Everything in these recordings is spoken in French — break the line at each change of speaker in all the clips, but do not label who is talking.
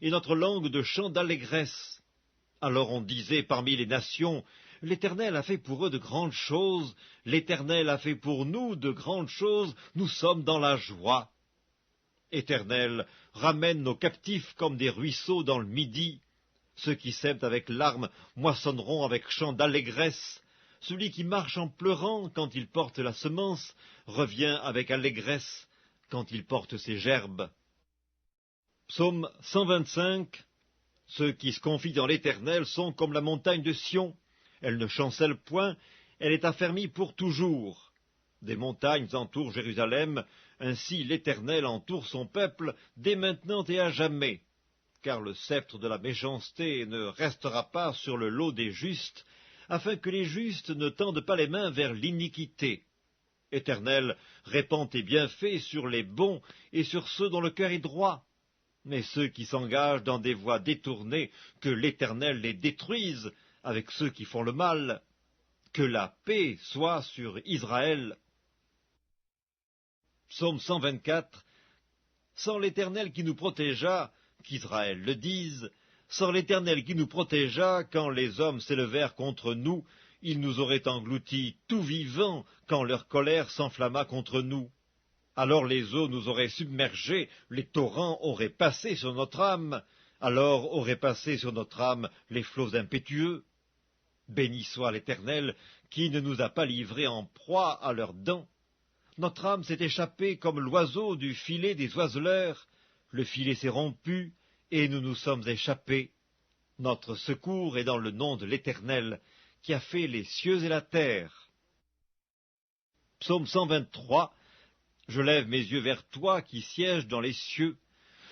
et notre langue de chant d'allégresse. Alors on disait parmi les nations, l'Éternel a fait pour eux de grandes choses, l'Éternel a fait pour nous de grandes choses, nous sommes dans la joie. Éternel, ramène nos captifs comme des ruisseaux dans le Midi. Ceux qui sèment avec larmes moissonneront avec chant d'allégresse. Celui qui marche en pleurant quand il porte la semence revient avec allégresse quand il porte ses gerbes. Psaume 125. Ceux qui se confient dans l'Éternel sont comme la montagne de Sion. Elle ne chancelle point, elle est affermie pour toujours. Des montagnes entourent Jérusalem, ainsi l'Éternel entoure son peuple dès maintenant et à jamais. Car le sceptre de la méchanceté ne restera pas sur le lot des justes, afin que les justes ne tendent pas les mains vers l'iniquité. Éternel, répands tes bienfaits sur les bons et sur ceux dont le cœur est droit. Mais ceux qui s'engagent dans des voies détournées, que l'Éternel les détruise avec ceux qui font le mal. Que la paix soit sur Israël. Psaume 124. Sans l'Éternel qui nous protégea, qu'Israël le dise, sans l'Éternel qui nous protégea, quand les hommes s'élevèrent contre nous, ils nous auraient engloutis tout vivants quand leur colère s'enflamma contre nous. Alors les eaux nous auraient submergés, les torrents auraient passé sur notre âme, alors auraient passé sur notre âme les flots impétueux. Béni soit l'Éternel, qui ne nous a pas livrés en proie à leurs dents. Notre âme s'est échappée comme l'oiseau du filet des oiseleurs. Le filet s'est rompu, et nous nous sommes échappés. Notre secours est dans le nom de l'Éternel, qui a fait les cieux et la terre. Psaume 123. Je lève mes yeux vers toi, qui sièges dans les cieux.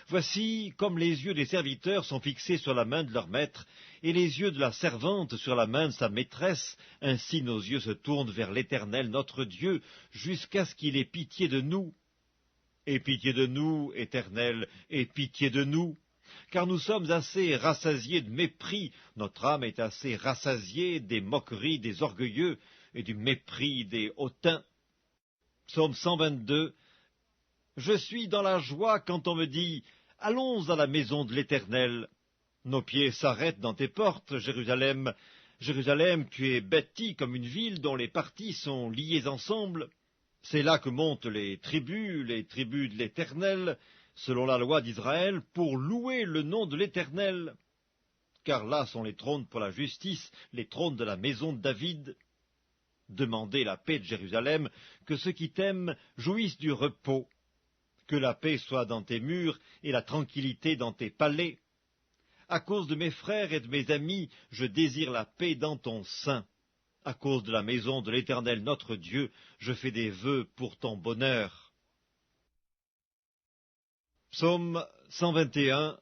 Voici comme les yeux des serviteurs sont fixés sur la main de leur maître, et les yeux de la servante sur la main de sa maîtresse, ainsi nos yeux se tournent vers l'Éternel notre Dieu, jusqu'à ce qu'il ait pitié de nous. Aie pitié de nous, Éternel, aie pitié de nous, car nous sommes assez rassasiés de mépris, notre âme est assez rassasiée des moqueries des orgueilleux et du mépris des hautains. Psaume 122. Je suis dans la joie quand on me dit « Allons à la maison de l'Éternel ». Nos pieds s'arrêtent dans tes portes, Jérusalem. Jérusalem, tu es bâtie comme une ville dont les parties sont liées ensemble. C'est là que montent les tribus de l'Éternel, selon la loi d'Israël, pour louer le nom de l'Éternel. Car là sont les trônes pour la justice, les trônes de la maison de David. Demandez la paix de Jérusalem, que ceux qui t'aiment jouissent du repos. Que la paix soit dans tes murs et la tranquillité dans tes palais. À cause de mes frères et de mes amis, je désire la paix dans ton sein. À cause de la maison de l'Éternel notre Dieu, je fais des vœux pour ton bonheur. Psaume 121.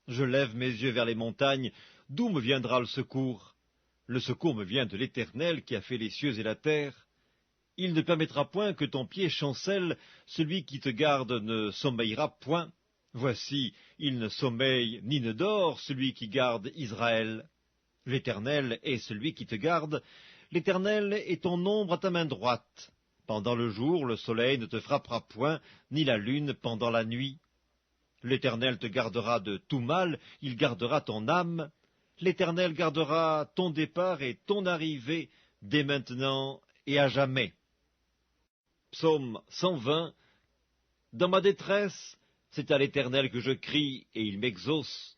Je lève mes yeux vers les montagnes, d'où me viendra le secours? Le secours me vient de l'Éternel qui a fait les cieux et la terre. Il ne permettra point que ton pied chancelle, celui qui te garde ne sommeillera point. Voici, il ne sommeille ni ne dort, celui qui garde Israël. L'Éternel est celui qui te garde, l'Éternel est ton ombre à ta main droite. Pendant le jour, le soleil ne te frappera point, ni la lune pendant la nuit. L'Éternel te gardera de tout mal, il gardera ton âme. L'Éternel gardera ton départ et ton arrivée, dès maintenant et à jamais. Psaume 120. Dans ma détresse, c'est à l'Éternel que je crie, et il m'exauce.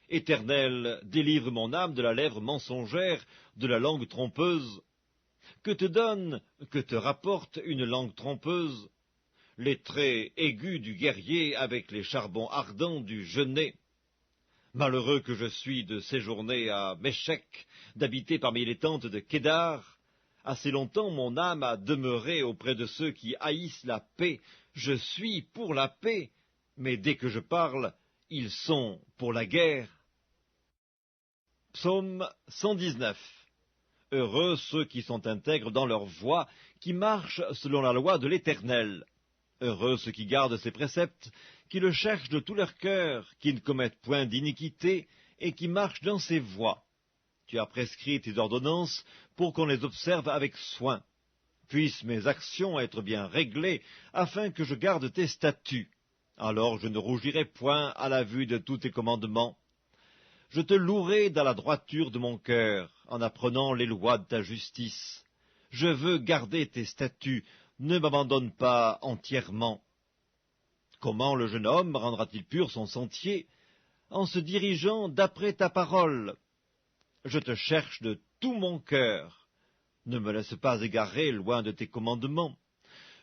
Éternel, délivre mon âme de la lèvre mensongère, de la langue trompeuse. Que te donne, que te rapporte une langue trompeuse? Les traits aigus du guerrier avec les charbons ardents du genêt. Malheureux que je suis de séjourner à Méchec, d'habiter parmi les tentes de Kédar. Assez longtemps mon âme a demeuré auprès de ceux qui haïssent la paix. Je suis pour la paix, mais dès que je parle, ils sont pour la guerre. Psaume 119. Heureux ceux qui sont intègres dans leur voie, qui marchent selon la loi de l'Éternel. Heureux ceux qui gardent ses préceptes, qui le cherchent de tout leur cœur, qui ne commettent point d'iniquité, et qui marchent dans ses voies. Tu as prescrit tes ordonnances pour qu'on les observe avec soin. Puissent mes actions être bien réglées, afin que je garde tes statuts. Alors je ne rougirai point à la vue de tous tes commandements. Je te louerai dans la droiture de mon cœur, en apprenant les lois de ta justice. Je veux garder tes statuts, ne m'abandonne pas entièrement. Comment le jeune homme rendra-t-il pur son sentier? En se dirigeant d'après ta parole. Je te cherche de tout mon cœur. Ne me laisse pas égarer loin de tes commandements.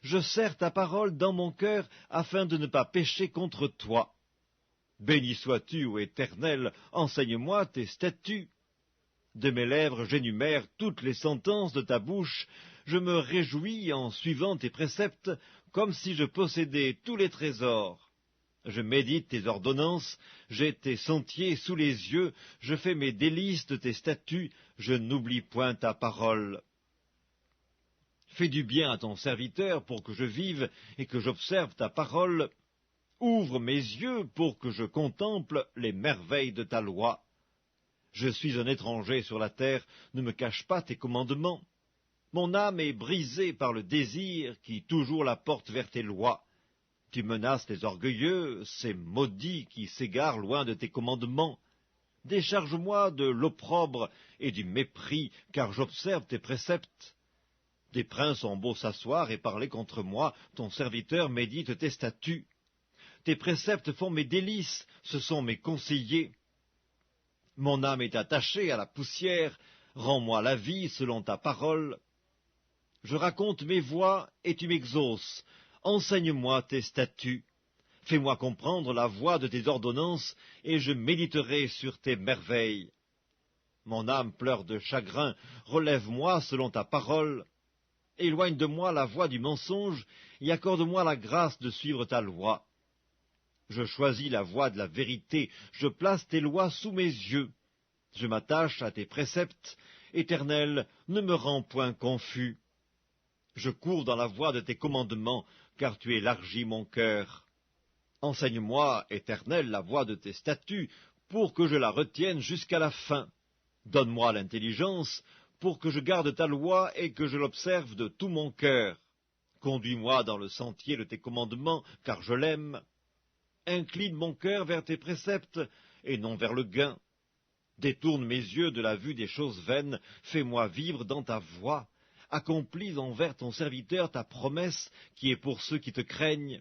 Je serre ta parole dans mon cœur afin de ne pas pécher contre toi. Béni sois-tu, ô Éternel, enseigne-moi tes statuts. De mes lèvres j'énumère toutes les sentences de ta bouche, je me réjouis en suivant tes préceptes, comme si je possédais tous les trésors. Je médite tes ordonnances, j'ai tes sentiers sous les yeux, je fais mes délices de tes statuts, je n'oublie point ta parole. Fais du bien à ton serviteur pour que je vive et que j'observe ta parole. Ouvre mes yeux pour que je contemple les merveilles de ta loi. Je suis un étranger sur la terre, ne me cache pas tes commandements. Mon âme est brisée par le désir qui toujours la porte vers tes lois. Tu menaces les orgueilleux, ces maudits qui s'égarent loin de tes commandements. Décharge-moi de l'opprobre et du mépris, car j'observe tes préceptes. Des princes ont beau s'asseoir et parler contre moi, ton serviteur médite tes statuts. Tes préceptes font mes délices, ce sont mes conseillers. Mon âme est attachée à la poussière, rends-moi la vie selon ta parole. Je raconte mes voies et tu m'exauces, enseigne-moi tes statuts. Fais-moi comprendre la voie de tes ordonnances, et je méditerai sur tes merveilles. Mon âme pleure de chagrin, relève-moi selon ta parole. Éloigne de moi la voie du mensonge, et accorde-moi la grâce de suivre ta loi. Je choisis la voie de la vérité, je place tes lois sous mes yeux. Je m'attache à tes préceptes, Éternel, ne me rends point confus. Je cours dans la voie de tes commandements, car tu élargis mon cœur. Enseigne-moi, Éternel, la voie de tes statuts, pour que je la retienne jusqu'à la fin. Donne-moi l'intelligence, pour que je garde ta loi et que je l'observe de tout mon cœur. Conduis-moi dans le sentier de tes commandements, car je l'aime. Incline mon cœur vers tes préceptes, et non vers le gain. Détourne mes yeux de la vue des choses vaines, fais-moi vivre dans ta voie. Accomplis envers ton serviteur ta promesse, qui est pour ceux qui te craignent.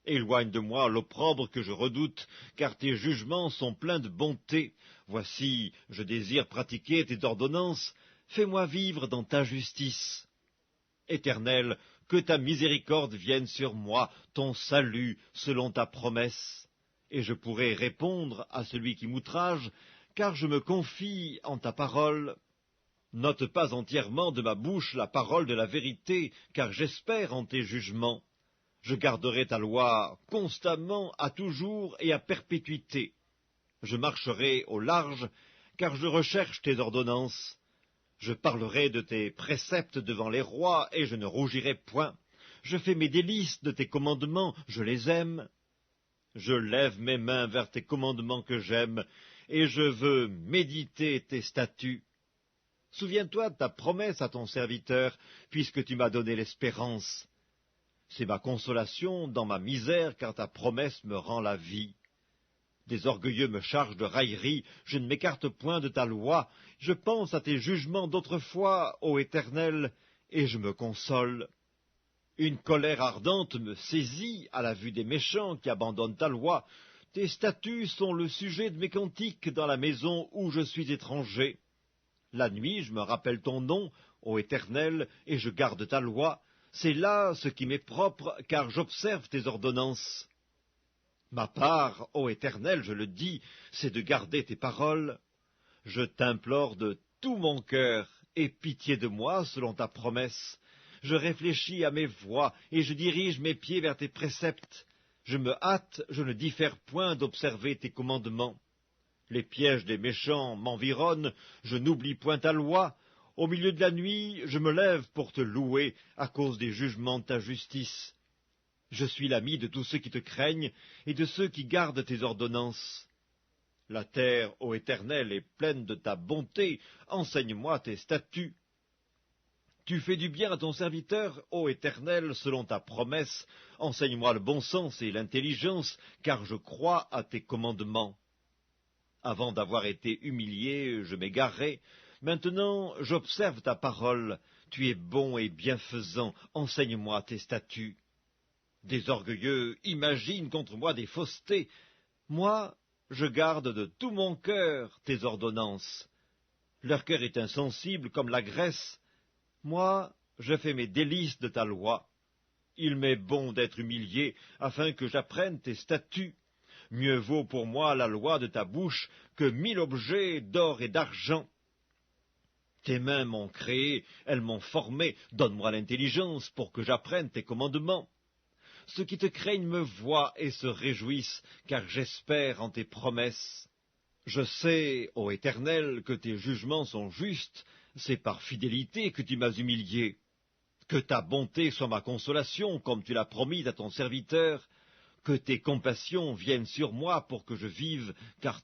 Éloigne de moi l'opprobre que je redoute, car tes jugements sont pleins de bonté. Voici, je désire pratiquer tes ordonnances, fais-moi vivre dans ta justice. Éternel, que ta miséricorde vienne sur moi, ton salut selon ta promesse. Et je pourrai répondre à celui qui m'outrage, car je me confie en ta parole. N'ôte pas entièrement de ma bouche la parole de la vérité, car j'espère en tes jugements. Je garderai ta loi constamment, à toujours et à perpétuité. Je marcherai au large, car je recherche tes ordonnances. Je parlerai de tes préceptes devant les rois, et je ne rougirai point. Je fais mes délices de tes commandements, je les aime. Je lève mes mains vers tes commandements que j'aime, et je veux méditer tes statuts. Souviens-toi de ta promesse à ton serviteur, puisque tu m'as donné l'espérance. C'est ma consolation dans ma misère, car ta promesse me rend la vie. Des orgueilleux me chargent de railleries, je ne m'écarte point de ta loi. Je pense à tes jugements d'autrefois, ô Éternel, et je me console. Une colère ardente me saisit à la vue des méchants qui abandonnent ta loi. Tes statuts sont le sujet de mes cantiques dans la maison où je suis étranger. La nuit, je me rappelle ton nom, ô Éternel, et je garde ta loi. C'est là ce qui m'est propre, car j'observe tes ordonnances. Ma part, ô Éternel, je le dis, c'est de garder tes paroles. Je t'implore de tout mon cœur, aie pitié de moi selon ta promesse. Je réfléchis à mes voies, et je dirige mes pieds vers tes préceptes. Je me hâte, je ne diffère point d'observer tes commandements. Les pièges des méchants m'environnent, je n'oublie point ta loi. Au milieu de la nuit, je me lève pour te louer à cause des jugements de ta justice. Je suis l'ami de tous ceux qui te craignent et de ceux qui gardent tes ordonnances. La terre, ô Éternel, est pleine de ta bonté, enseigne-moi tes statuts. Tu fais du bien à ton serviteur, ô Éternel, selon ta promesse. Enseigne-moi le bon sens et l'intelligence, car je crois à tes commandements. Avant d'avoir été humilié, je m'égarais. Maintenant, j'observe ta parole. Tu es bon et bienfaisant. Enseigne-moi tes statuts. Des orgueilleux imaginent contre moi des faussetés. Moi, je garde de tout mon cœur tes ordonnances. Leur cœur est insensible comme la graisse. Moi, je fais mes délices de ta loi. Il m'est bon d'être humilié, afin que j'apprenne tes statuts. Mieux vaut pour moi la loi de ta bouche que 1000 objets d'or et d'argent. Tes mains m'ont créé, elles m'ont formé. Donne-moi l'intelligence pour que j'apprenne tes commandements. Ceux qui te craignent me voient et se réjouissent, car j'espère en tes promesses. Je sais, ô Éternel, que tes jugements sont justes, c'est par fidélité que tu m'as humilié. Que ta bonté soit ma consolation, comme tu l'as promis à ton serviteur. Que tes compassions viennent sur moi pour que je vive, car